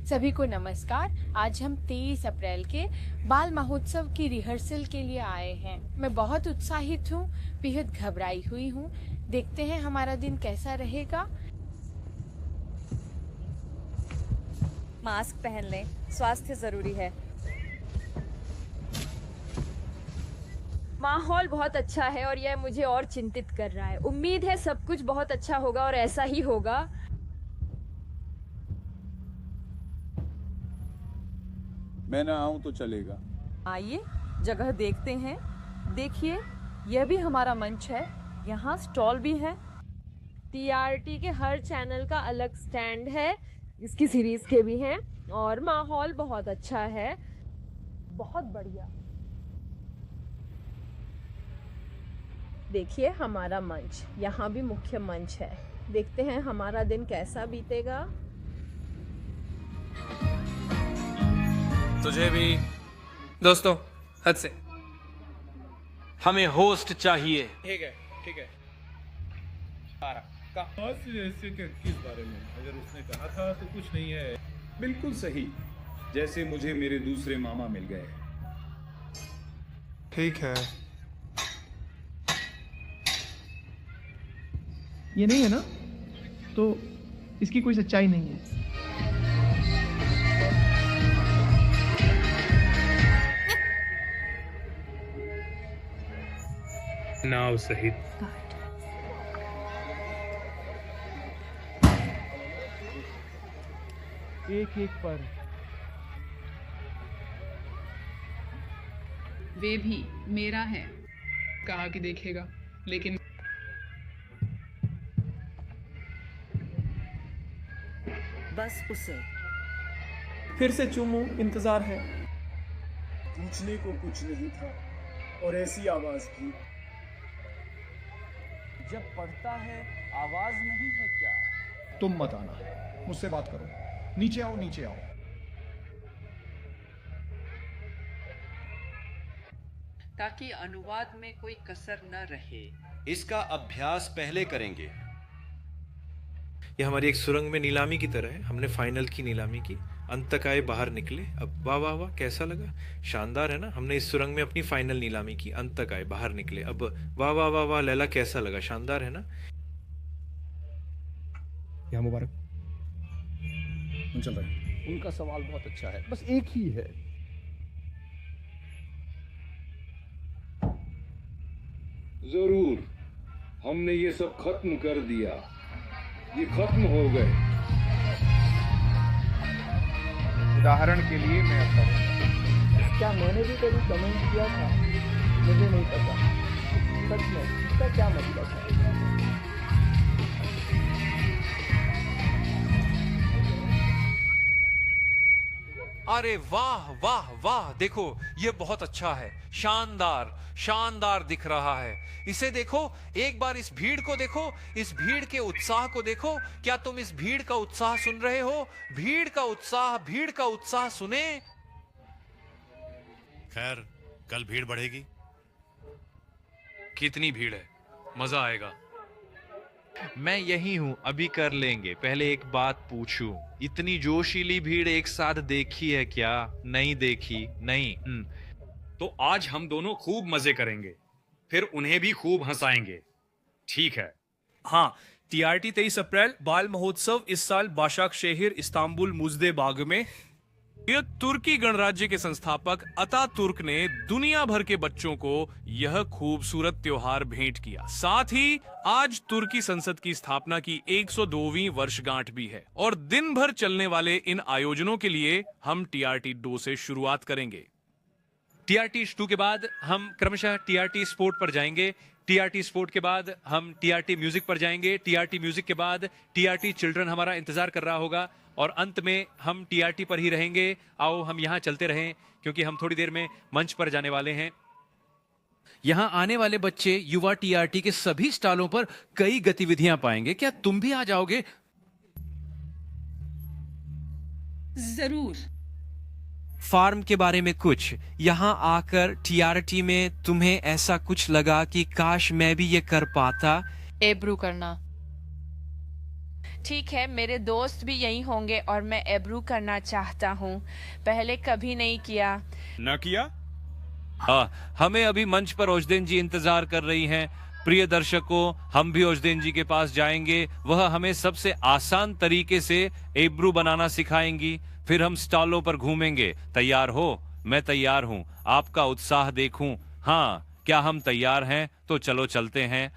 सभी को नमस्कार। आज हम 23 अप्रैल के बाल महोत्सव की रिहर्सल के लिए आए हैं। मैं बहुत उत्साहित हूँ, बेहद घबराई हुई हूँ। देखते हैं हमारा दिन कैसा रहेगा। मास्क पहन लें, स्वास्थ्य जरूरी है। माहौल बहुत अच्छा है और यह मुझे और चिंतित कर रहा है। उम्मीद है सब कुछ बहुत अच्छा होगा और ऐसा ही होगा। मैं ना आऊं तो चलेगा। आइए जगह देखते हैं। देखिए, यह भी हमारा मंच है। यहाँ स्टॉल भी है। टीआरटी के हर चैनल का अलग स्टैंड है, इसकी सीरीज के भी हैं और माहौल बहुत अच्छा है। बहुत बढ़िया। देखिए हमारा मंच, यहाँ भी मुख्य मंच है। देखते हैं हमारा दिन कैसा बीतेगा। तुझे भी दोस्तों, हद से हमें होस्ट चाहिए। ठीक है ठीक है। ऐसे किस बारे में? अगर उसने कहा था तो कुछ नहीं है। बिल्कुल सही, जैसे मुझे मेरे दूसरे मामा मिल गए। ठीक है। ये नहीं है ना, तो इसकी कोई सच्चाई नहीं है। नाव सहित एक एक पर वे भी मेरा है, कहा कि देखेगा, लेकिन बस उसे फिर से चूमू, इंतजार है। पूछने को कुछ नहीं था और ऐसी आवाज की। जब पढ़ता है आवाज नहीं है क्या? तुम मत आना, मुझसे बात करो। नीचे आओ, नीचे आओ। ताकि अनुवाद में कोई कसर न रहे। इसका अभ्यास पहले करेंगे। यह हमारी एक सुरंग में नीलामी की तरह है। हमने फाइनल की नीलामी की, अंत तक आए, बाहर निकले। अब वाह वाह वाह, कैसा लगा? शानदार है ना। हमने इस सुरंग में अपनी फाइनल नीलामी की, अंत तक आए, बाहर निकले। अब वाह वाह वाह वाह लैला, कैसा लगा? शानदार है ना। या मुबारक। चल रहा है। उनका सवाल बहुत अच्छा है, बस एक ही है। जरूर, हमने ये सब खत्म कर दिया। ये खत्म हो गए। उदाहरण के लिए मैं अब कहूँगा, क्या मैंने भी कभी कमेंट किया था? मुझे नहीं पता। सच में इसका क्या मतलब है? अरे वाह वाह वाह, देखो ये बहुत अच्छा है। शानदार शानदार दिख रहा है। इसे देखो, एक बार इस भीड़ को देखो, इस भीड़ के उत्साह को देखो। क्या तुम इस भीड़ का उत्साह सुन रहे हो? भीड़ का उत्साह, भीड़ का उत्साह सुने। खैर, कल भीड़ बढ़ेगी। कितनी भीड़ है, मजा आएगा। मैं यही हूं, अभी कर लेंगे। पहले एक बात पूछूं, इतनी जोशीली भीड़ एक साथ देखी है क्या? नहीं देखी, नहीं। तो आज हम दोनों खूब मजे करेंगे, फिर उन्हें भी खूब हंसाएंगे। ठीक है। हाँ, टीआरटी 23 अप्रैल बाल महोत्सव इस साल बाशाकशेहिर इस्तांबुल मुजदे बाग में। यह तुर्की गणराज्य के संस्थापक अतातुर्क ने दुनिया भर के बच्चों को यह खूबसूरत त्योहार भेंट किया। साथ ही आज तुर्की संसद की स्थापना की 102वीं वर्षगांठ भी है और दिन भर चलने वाले इन आयोजनों के लिए हम टीआरटी 2 से शुरुआत करेंगे। टीआरटी 2 के बाद हम क्रमशः टीआरटी स्पोर्ट पर जाएंगे। टीआरटी स्पोर्ट के बाद हम टीआरटी म्यूजिक पर जाएंगे। टीआरटी म्यूजिक के बाद टीआरटी चिल्ड्रन हमारा इंतजार कर रहा होगा और अंत में हम टीआरटी पर ही रहेंगे। आओ हम यहाँ चलते रहें, क्योंकि हम थोड़ी देर में मंच पर जाने वाले हैं। यहाँ आने वाले बच्चे युवा टीआरटी के सभी स्टॉलों पर कई गतिविधियां पाएंगे। क्या तुम भी आ जाओगे? जरूर। फार्म के बारे में कुछ, यहाँ आकर टीआरटी में तुम्हें ऐसा कुछ लगा कि काश मैं भी ये कर पाता? एब्रू करना, ठीक है, मेरे दोस्त भी यहीं होंगे और मैं एब्रू करना चाहता हूँ। पहले कभी नहीं किया। न किया? हमें अभी मंच पर ओजदेन जी इंतजार कर रही हैं। प्रिय दर्शकों, हम भी ओजदेन जी के पास जाएंगे। वह हमें सबसे आसान तरीके से एब्रू बनाना सिखाएंगी। फिर हम स्टॉलों पर घूमेंगे। तैयार हो? मैं तैयार हूँ। आपका उत्साह देखूं। हाँ, क्या हम तैयार हैं? तो चलो चलते हैं।